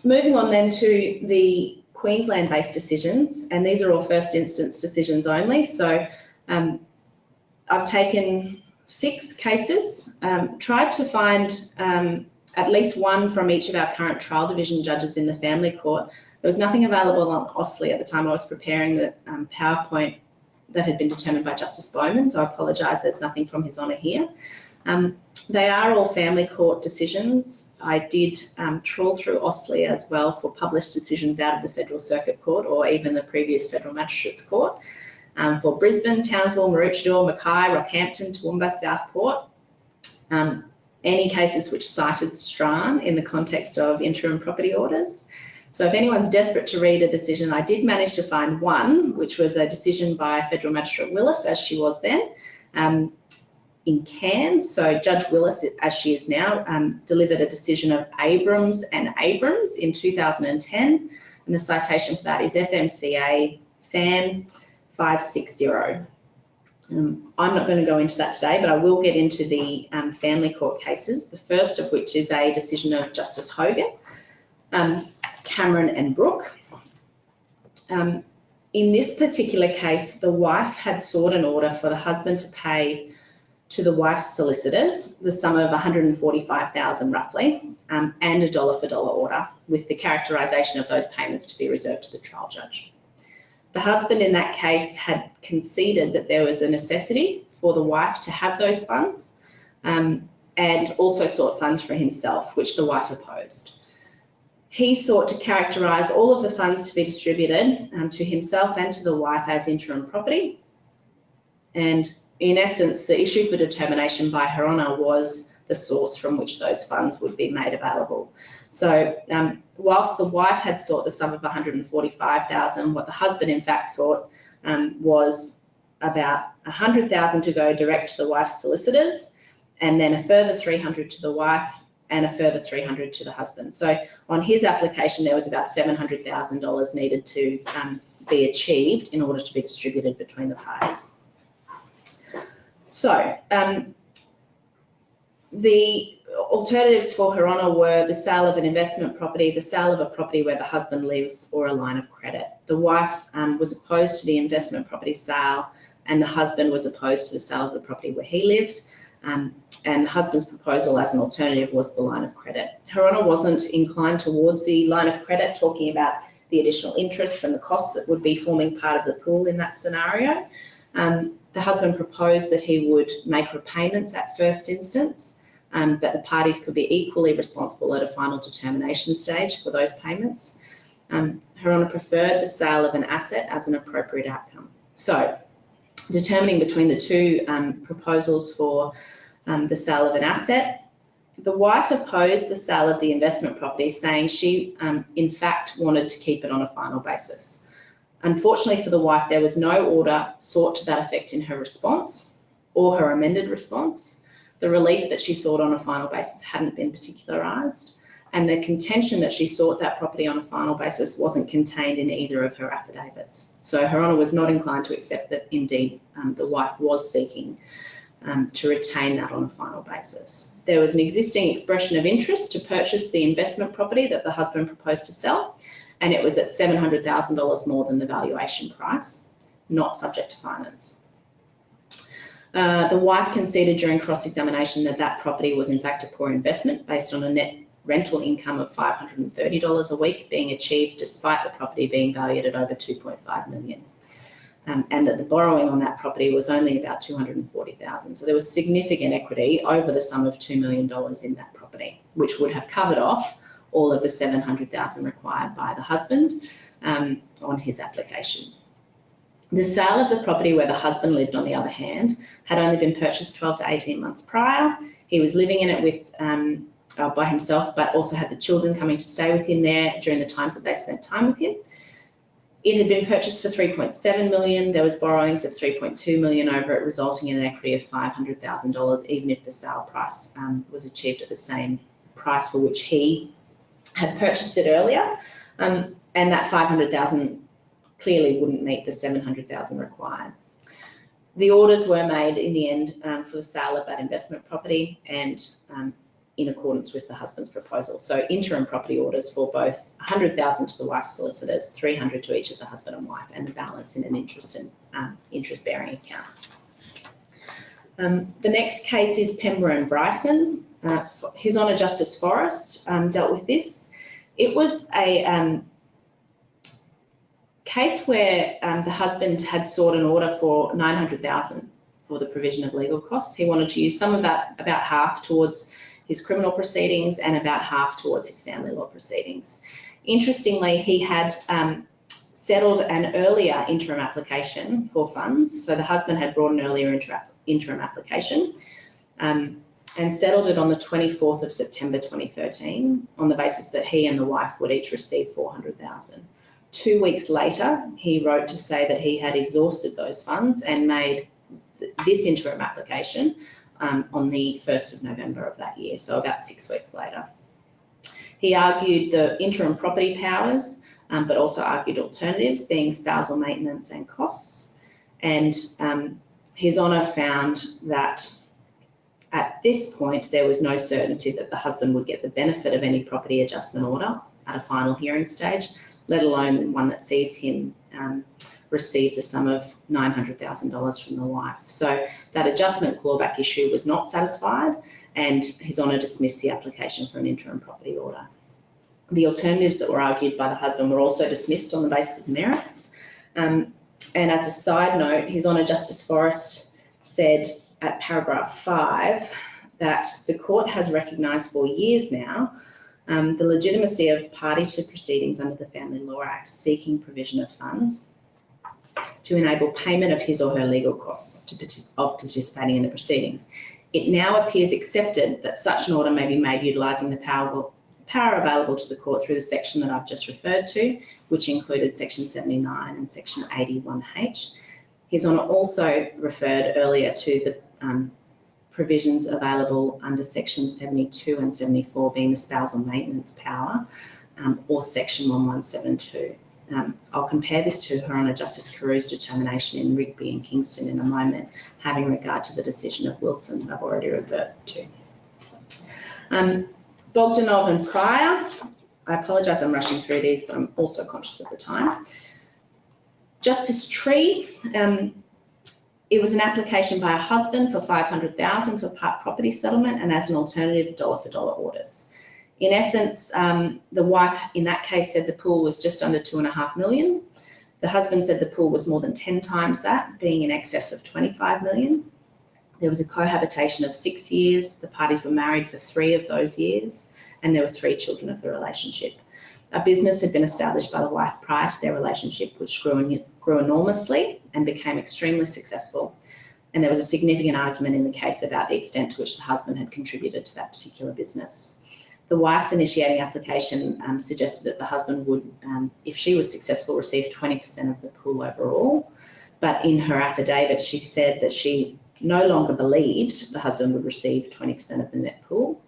Moving on then to the Queensland-based decisions, and these are all first instance decisions only. So I've taken 6 cases, tried to find at least one from each of our current trial division judges in the family court. There was nothing available on Horsley at the time I was preparing the PowerPoint that had been determined by Justice Bowman, so I apologise, there's nothing from His Honour here. They are all family court decisions. I did trawl through Horsley as well for published decisions out of the Federal Circuit Court or even the previous Federal Magistrates Court. For Brisbane, Townsville, Maroochydore, Mackay, Rockhampton, Toowoomba, Southport. Any cases which cited Strahan in the context of interim property orders. So if anyone's desperate to read a decision, I did manage to find one, which was a decision by Federal Magistrate Willis, as she was then, in Cairns. So Judge Willis, as she is now, delivered a decision of Abrams and Abrams in 2010, and the citation for that is FMCA FAM 560. I'm not going to go into that today, but I will get into the family court cases, the first of which is a decision of Justice Hogan, Cameron and Brooke. In this particular case, the wife had sought an order for the husband to pay to the wife's solicitors the sum of $145,000 roughly, and a dollar for dollar order, with the characterisation of those payments to be reserved to the trial judge. The husband in that case had conceded that there was a necessity for the wife to have those funds, and also sought funds for himself, which the wife opposed. He sought to characterise all of the funds to be distributed to himself and to the wife as interim property. And in essence, the issue for determination by Her Honour was the source from which those funds would be made available. So whilst the wife had sought the sum of $145,000, what the husband in fact sought was about $100,000 to go direct to the wife's solicitors, and then a further $300 to the wife and a further $300 to the husband. So on his application, there was about $700,000 needed to be achieved in order to be distributed between the parties. So the alternatives for Her Honour were the sale of an investment property, the sale of a property where the husband lives, or a line of credit. The wife was opposed to the investment property sale, and the husband was opposed to the sale of the property where he lived. And the husband's proposal as an alternative was the line of credit. Her Honour wasn't inclined towards the line of credit, talking about the additional interests and the costs that would be forming part of the pool in that scenario. The husband proposed that he would make repayments at first instance, but the parties could be equally responsible at a final determination stage for those payments. Her Honour preferred the sale of an asset as an appropriate outcome. So, determining between the two proposals for the sale of an asset, the wife opposed the sale of the investment property, saying she in fact wanted to keep it on a final basis. Unfortunately for the wife, there was no order sought to that effect in her response or her amended response. The relief that she sought on a final basis hadn't been particularised, and the contention that she sought that property on a final basis wasn't contained in either of her affidavits. So Her Honour was not inclined to accept that indeed the wife was seeking to retain that on a final basis. There was an existing expression of interest to purchase the investment property that the husband proposed to sell, and it was at $700,000 more than the valuation price, not subject to finance. The wife conceded during cross-examination that that property was in fact a poor investment based on a net rental income of $530 a week being achieved despite the property being valued at over $2.5 million. And that the borrowing on that property was only about $240,000. So there was significant equity over the sum of $2 million in that property, which would have covered off all of the $700,000 required by the husband on his application. The sale of the property where the husband lived, on the other hand, had only been purchased 12 to 18 months prior. He was living in it with by himself, but also had the children coming to stay with him there during the times that they spent time with him. It had been purchased for $3.7 million. There was borrowings of $3.2 million over it, resulting in an equity of $500,000, even if the sale price was achieved at the same price for which he had purchased it earlier. And that $500,000 clearly wouldn't meet the $700,000 required. The orders were made in the end for the sale of that investment property, and in accordance with the husband's proposal. So interim property orders for both 100,000 to the wife's solicitors, 300 to each of the husband and wife, and the balance in an interest-bearing account. The next case is Pember and Bryson. His Honour Justice Forrest dealt with this. It was a case where the husband had sought an order for $900,000 for the provision of legal costs. He wanted to use some of that, about half, towards his criminal proceedings and about half towards his family law proceedings. Interestingly, he had settled an earlier interim application for funds. So the husband had brought an earlier interim application and settled it on the 24th of September 2013 on the basis that he and the wife would each receive $400,000. 2 weeks later, he wrote to say that he had exhausted those funds and made this interim application on the 1st of November of that year, so about 6 weeks later. He argued the interim property powers, but also argued alternatives, being spousal maintenance and costs. And His Honour found that at this point, there was no certainty that the husband would get the benefit of any property adjustment order at a final hearing stage, let alone one that sees him receive the sum of $900,000 from the wife. So that adjustment clawback issue was not satisfied, and His Honour dismissed the application for an interim property order. The alternatives that were argued by the husband were also dismissed on the basis of merits. And as a side note, His Honour Justice Forrest said at paragraph 5 that the court has recognised for years now the legitimacy of party to proceedings under the Family Law Act seeking provision of funds to enable payment of his or her legal costs of participating in the proceedings. It now appears accepted that such an order may be made utilising the power available to the court through the section that I've just referred to, which included section 79 and section 81H. His Honour also referred earlier to the provisions available under section 72 and 74 being the spousal maintenance power, or section 1172. I'll compare this to Her Honour Justice Carew's determination in Rigby and Kingston in a moment, having regard to the decision of Wilson that I've already referred to. Bogdanov and Pryor, I apologise I'm rushing through these, but I'm also conscious of the time. Justice Tree, it was an application by a husband for $500,000 for part property settlement and as an alternative dollar for dollar orders. In essence, the wife in that case said the pool was just under $2.5 million. The husband said the pool was more than 10 times that, being in excess of $25 million. There was a cohabitation of 6 years. The parties were married for 3 of those years, and there were 3 children of the relationship. A business had been established by the wife prior to their relationship, which grew enormously and became extremely successful. And there was a significant argument in the case about the extent to which the husband had contributed to that particular business. The wife's initiating application suggested that the husband would, if she was successful, receive 20% of the pool overall. But in her affidavit, she said that she no longer believed the husband would receive 20% of the net pool.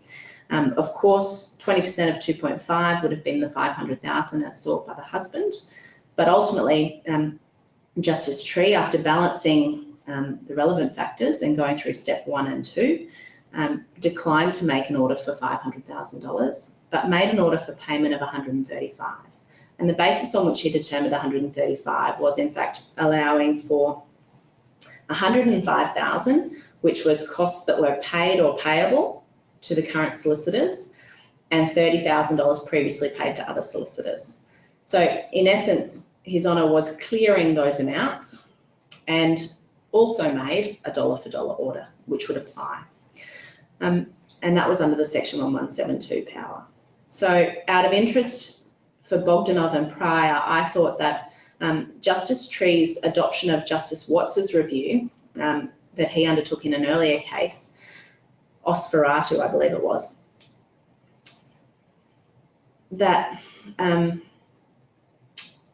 Of course, 20% of 2.5 would have been the $500,000 as sought by the husband. But ultimately, Justice Tree, after balancing the relevant factors and going through step 1 and 2, declined to make an order for $500,000, but made an order for payment of $135,000. And the basis on which he determined $135,000 was in fact allowing for $105,000, which was costs that were paid or payable to the current solicitors, and $30,000 previously paid to other solicitors. So in essence, His Honour was clearing those amounts and also made a dollar for dollar order, which would apply. And that was under the section 1172 power. So out of interest for Bogdanov and Pryor, I thought that Justice Tree's adoption of Justice Watts's review that he undertook in an earlier case, Osferatu, I believe it was, that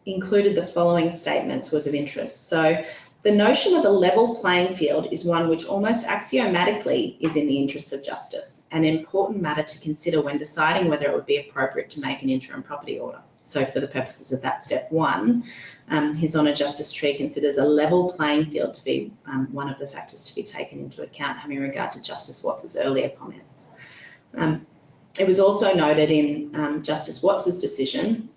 included the following statements was of interest. So the notion of a level playing field is one which almost axiomatically is in the interests of justice, an important matter to consider when deciding whether it would be appropriate to make an interim property order. So for the purposes of that step 1, His Honour Justice Tree considers a level playing field to be one of the factors to be taken into account, having regard to Justice Watts's earlier comments. It was also noted in Justice Watts's decision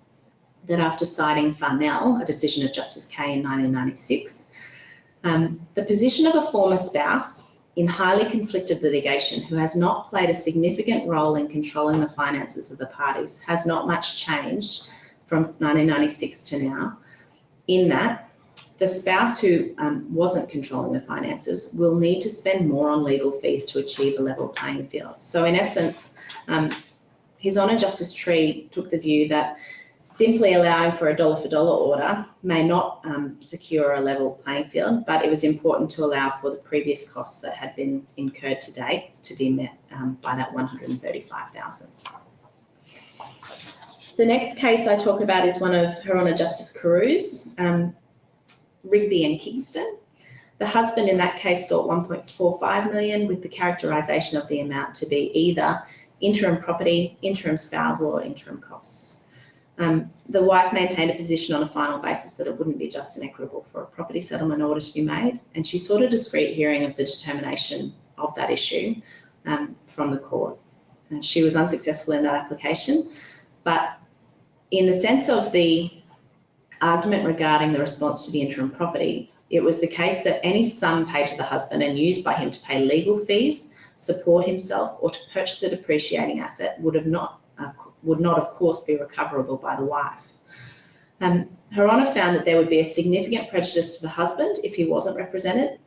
that after citing Farnell, a decision of Justice Kay in 1996, the position of a former spouse in highly conflicted litigation who has not played a significant role in controlling the finances of the parties has not much changed from 1996 to now, in that the spouse who wasn't controlling the finances will need to spend more on legal fees to achieve a level playing field. So in essence, His Honour Justice Tree took the view that simply allowing for a dollar-for-dollar order may not secure a level playing field, but it was important to allow for the previous costs that had been incurred to date to be met by that $135,000. The next case I talk about is one of Her Honour Justice Carew's, Rigby and Kingston. The husband in that case sought $1.45 million with the characterisation of the amount to be either interim property, interim spousal or interim costs. The wife maintained a position on a final basis that it wouldn't be just and equitable for a property settlement order to be made, and she sought a discrete hearing of the determination of that issue from the court. And she was unsuccessful in that application, but in the sense of the argument regarding the response to the interim property, it was the case that any sum paid to the husband and used by him to pay legal fees, support himself or to purchase a depreciating asset would not of course be recoverable by the wife. Her Honour found that there would be a significant prejudice to the husband if he wasn't represented,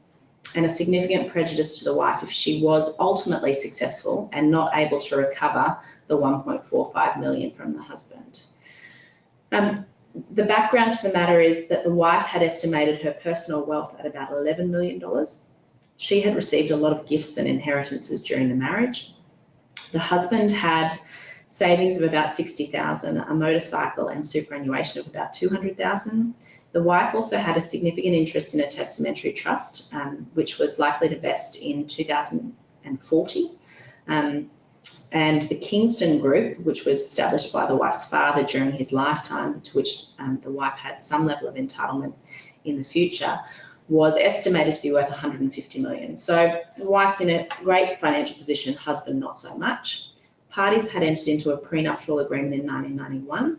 and a significant prejudice to the wife if she was ultimately successful and not able to recover the $1.45 million from the husband. The background to the matter is that the wife had estimated her personal wealth at about $11 million. She had received a lot of gifts and inheritances during the marriage. The husband had savings of about $60,000, a motorcycle and superannuation of about $200,000. The wife also had a significant interest in a testamentary trust, which was likely to vest in 2040. And the Kingston Group, which was established by the wife's father during his lifetime, to which the wife had some level of entitlement in the future, was estimated to be worth $150 million. So the wife's in a great financial position, husband not so much. Parties had entered into a prenuptial agreement in 1991.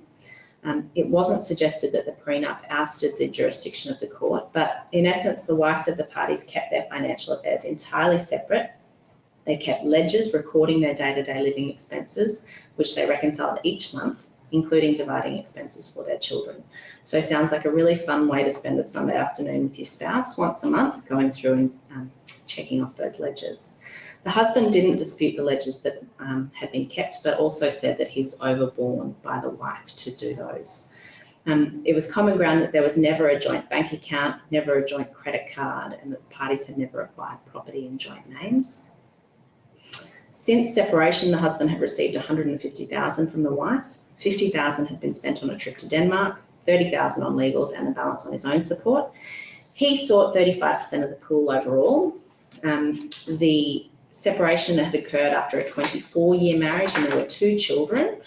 It wasn't suggested that the prenup ousted the jurisdiction of the court, but in essence, the wife said the parties kept their financial affairs entirely separate. They kept ledgers recording their day-to-day living expenses, which they reconciled each month, including dividing expenses for their children. So it sounds like a really fun way to spend a Sunday afternoon with your spouse once a month, going through and checking off those ledgers. The husband didn't dispute the ledgers that had been kept, but also said that he was overborne by the wife to do those. It was common ground that there was never a joint bank account, never a joint credit card, and that the parties had never acquired property in joint names. Since separation, the husband had received $150,000 from the wife. $50,000 had been spent on a trip to Denmark, $30,000 on legals, and the balance on his own support. He sought 35% of the pool overall. The separation had occurred after a 24-year marriage, and there were 2 children,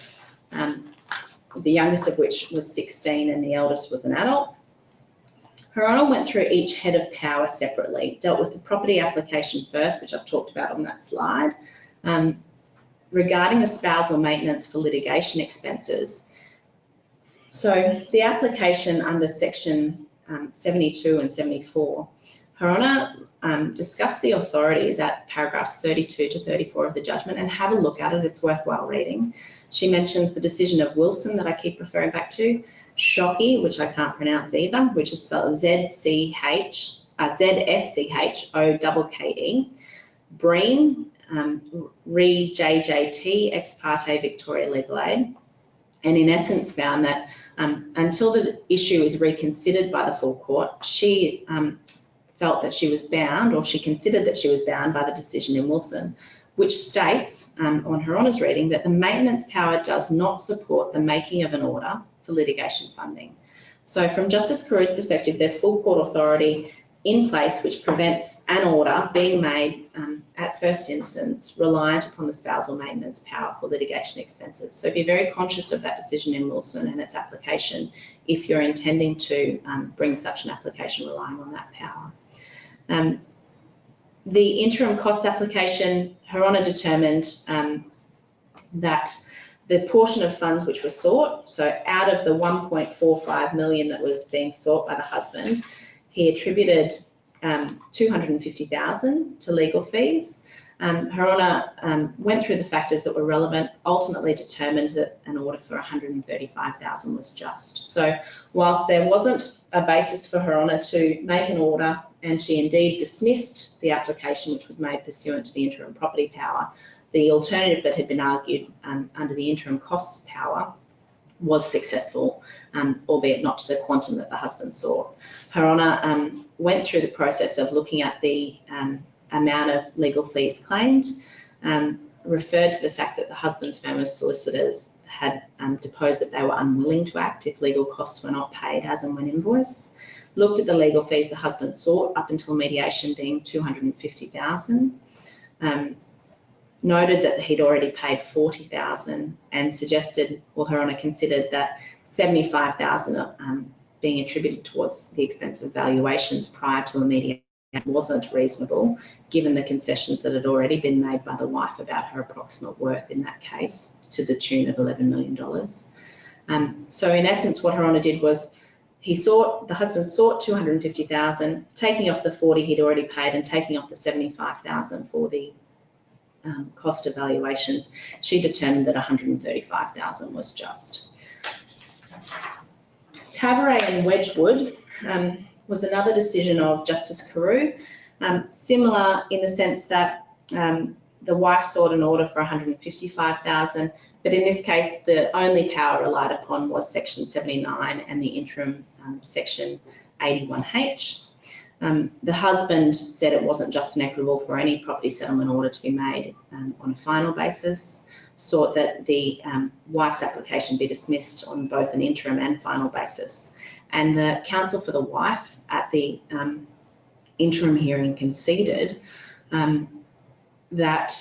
the youngest of which was 16 and the eldest was an adult. Her Honour went through each head of power separately, dealt with the property application first, which I've talked about on that slide. Regarding the spousal maintenance for litigation expenses, so the application under section 72 and 74, Her Honour discussed the authorities at paragraphs 32 to 34 of the judgment, and have a look at it, it's worthwhile reading. She mentions the decision of Wilson that I keep referring back to, Shockey, which I can't pronounce either, which is spelled Z-S-C-H-O-K-K-E, Breen, re JJT, ex parte Victoria Legal Aid, and in essence found that until the issue is reconsidered by the full court, she felt that she was bound, or she considered that she was bound by the decision in Wilson, which states on Her Honour's reading that the maintenance power does not support the making of an order for litigation funding. So from Justice Carew's perspective, there's full court authority in place which prevents an order being made at first instance reliant upon the spousal maintenance power for litigation expenses. So be very conscious of that decision in Wilson and its application if you're intending to bring such an application relying on that power. The interim costs application, Her Honour determined that the portion of funds which were sought, so out of the 1.45 million that was being sought by the husband, he attributed 250,000 to legal fees. Her Honour went through the factors that were relevant, ultimately determined that an order for 135,000 was just. So whilst there wasn't a basis for Her Honour to make an order, and she indeed dismissed the application which was made pursuant to the interim property power, the alternative that had been argued under the interim costs power was successful, albeit not to the quantum that the husband sought. Her Honour went through the process of looking at the amount of legal fees claimed, referred to the fact that the husband's firm of solicitors had deposed that they were unwilling to act if legal costs were not paid as and when invoiced, looked at the legal fees the husband sought up until mediation being 250,000, noted that he'd already paid 40,000 and suggested, well, Her Honour considered that 75,000 being attributed towards the expense of valuations prior to a mediation wasn't reasonable, given the concessions that had already been made by the wife about her approximate worth in that case to the tune of $11 million. So in essence, what Her Honour did was the husband sought 250,000, taking off the 40 he'd already paid and taking off the 75,000 for the cost of valuations. She determined that 135,000 was just. Tabaret and Wedgwood was another decision of Justice Carew, similar in the sense that the wife sought an order for 155,000, but in this case the only power relied upon was Section 79 and the interim Section 81H. The husband said it wasn't just and equitable for any property settlement order to be made on a final basis, sought that the wife's application be dismissed on both an interim and final basis. And the counsel for the wife at the interim hearing conceded that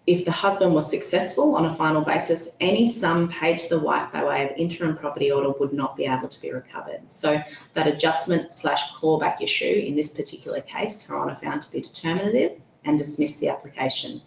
if the husband was successful on a final basis, any sum paid to the wife by way of interim property order would not be able to be recovered. So that adjustment / clawback issue in this particular case, Her Honour found to be determinative and dismissed the application.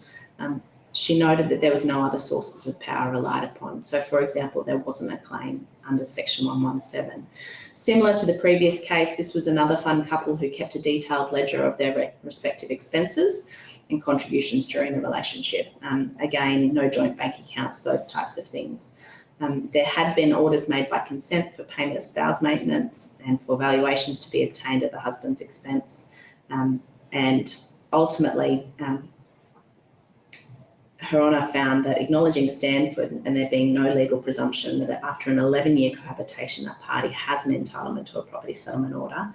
She noted that there was no other sources of power relied upon. So for example, there wasn't a claim under Section 117. Similar to the previous case, this was another fund couple who kept a detailed ledger of their respective expenses and contributions during the relationship. Again, no joint bank accounts, those types of things. There had been orders made by consent for payment of spouse maintenance and for valuations to be obtained at the husband's expense. And ultimately, Her Honour found that acknowledging Stanford and there being no legal presumption that after an 11-year cohabitation, that party has an entitlement to a property settlement order,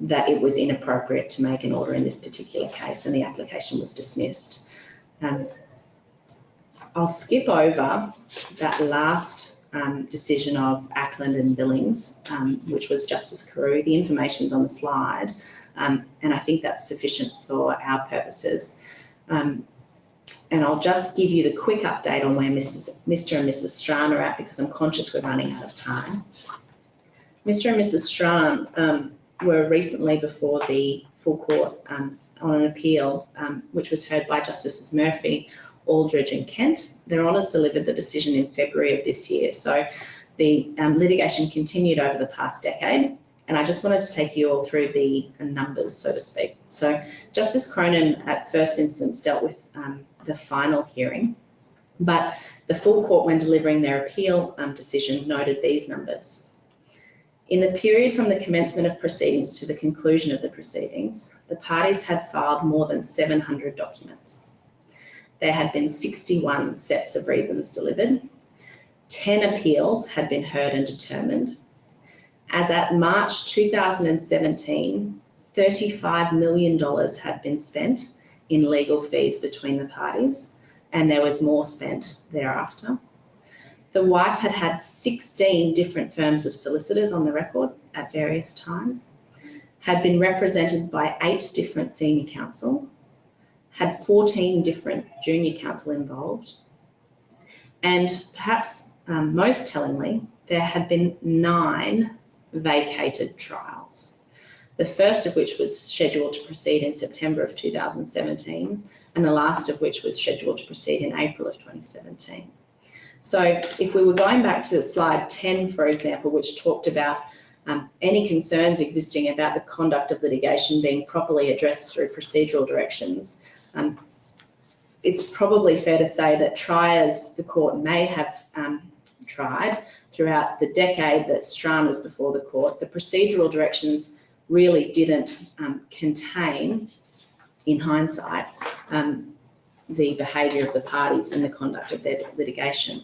that it was inappropriate to make an order in this particular case, and the application was dismissed. I'll skip over that last decision of Ackland and Billings, which was Justice Carew. The information's on the slide, and I think that's sufficient for our purposes. And I'll just give you the quick update on where Mr. and Mrs. Strahan are at, because I'm conscious we're running out of time. Mr. and Mrs. Strahan were recently before the full court on an appeal, which was heard by Justices Murphy, Aldridge and Kent. Their Honours delivered the decision in February of this year. So the litigation continued over the past decade, and I just wanted to take you all through the numbers, so to speak. So Justice Cronin at first instance dealt with the final hearing, but the full court, when delivering their appeal decision, noted these numbers. In the period from the commencement of proceedings to the conclusion of the proceedings, the parties had filed more than 700 documents. There had been 61 sets of reasons delivered. 10 appeals had been heard and determined. As at March 2017, $35 million had been spent in legal fees between the parties, and there was more spent thereafter. The wife had had 16 different firms of solicitors on the record at various times, had been represented by 8 different senior counsel, had 14 different junior counsel involved, and perhaps most tellingly, there had been 9 vacated trials. The first of which was scheduled to proceed in September of 2017, and the last of which was scheduled to proceed in April of 2017. So if we were going back to slide 10, for example, which talked about any concerns existing about the conduct of litigation being properly addressed through procedural directions, it's probably fair to say that try as the court may have tried throughout the decade that Strahan was before the court, the procedural directions really didn't contain, in hindsight, the behaviour of the parties and the conduct of their litigation.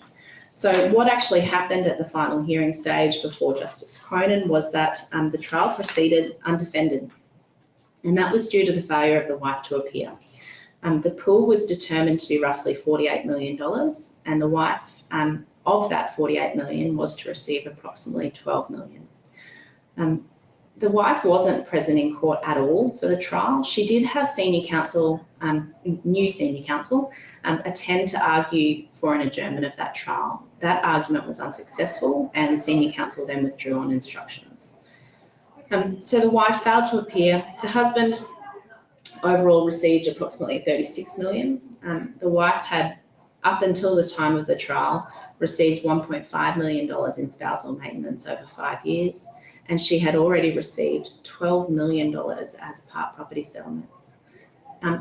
So what actually happened at the final hearing stage before Justice Cronin was that the trial proceeded undefended, and that was due to the failure of the wife to appear. The pool was determined to be roughly $48 million, and the wife of that $48 million was to receive approximately $12 million. The wife wasn't present in court at all for the trial. She did have senior counsel, new senior counsel, attend to argue for an adjournment of that trial. That argument was unsuccessful, and senior counsel then withdrew on instructions. So the wife failed to appear. The husband overall received approximately $36 million. The wife had, up until the time of the trial, received $1.5 million in spousal maintenance over 5 years, and she had already received $12 million as part property settlements.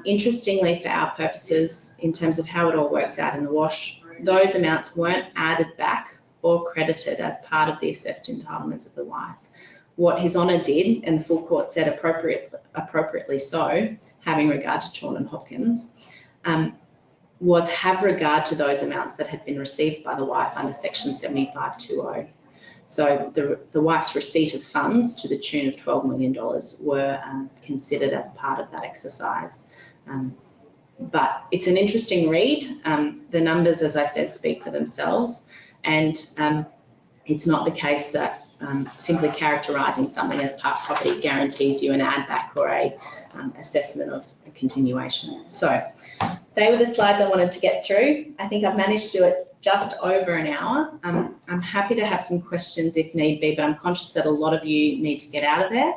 Interestingly, for our purposes, in terms of how it all works out in the wash, those amounts weren't added back or credited as part of the assessed entitlements of the wife. What His Honour did, and the full court said appropriately so, having regard to Chorn and Hopkins, was have regard to those amounts that had been received by the wife under section 7520. So the wife's receipt of funds to the tune of $12 million were considered as part of that exercise. But it's an interesting read. The numbers, as I said, speak for themselves, and it's not the case that simply characterising something as part property guarantees you an add back or a assessment of a continuation. So they were the slides I wanted to get through. I think I've managed to do it just over an hour. I'm happy to have some questions if need be, but I'm conscious that a lot of you need to get out of there.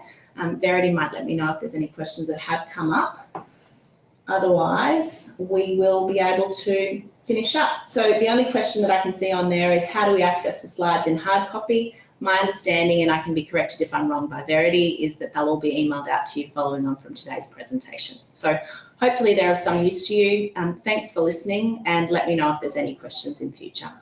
Verity might let me know if there's any questions that have come up. Otherwise, we will be able to finish up. So the only question that I can see on there is, how do we access the slides in hard copy? My understanding, and I can be corrected if I'm wrong by Verity, is that they'll all be emailed out to you following on from today's presentation. So hopefully they're of some use to you. Thanks for listening, and let me know if there's any questions in future.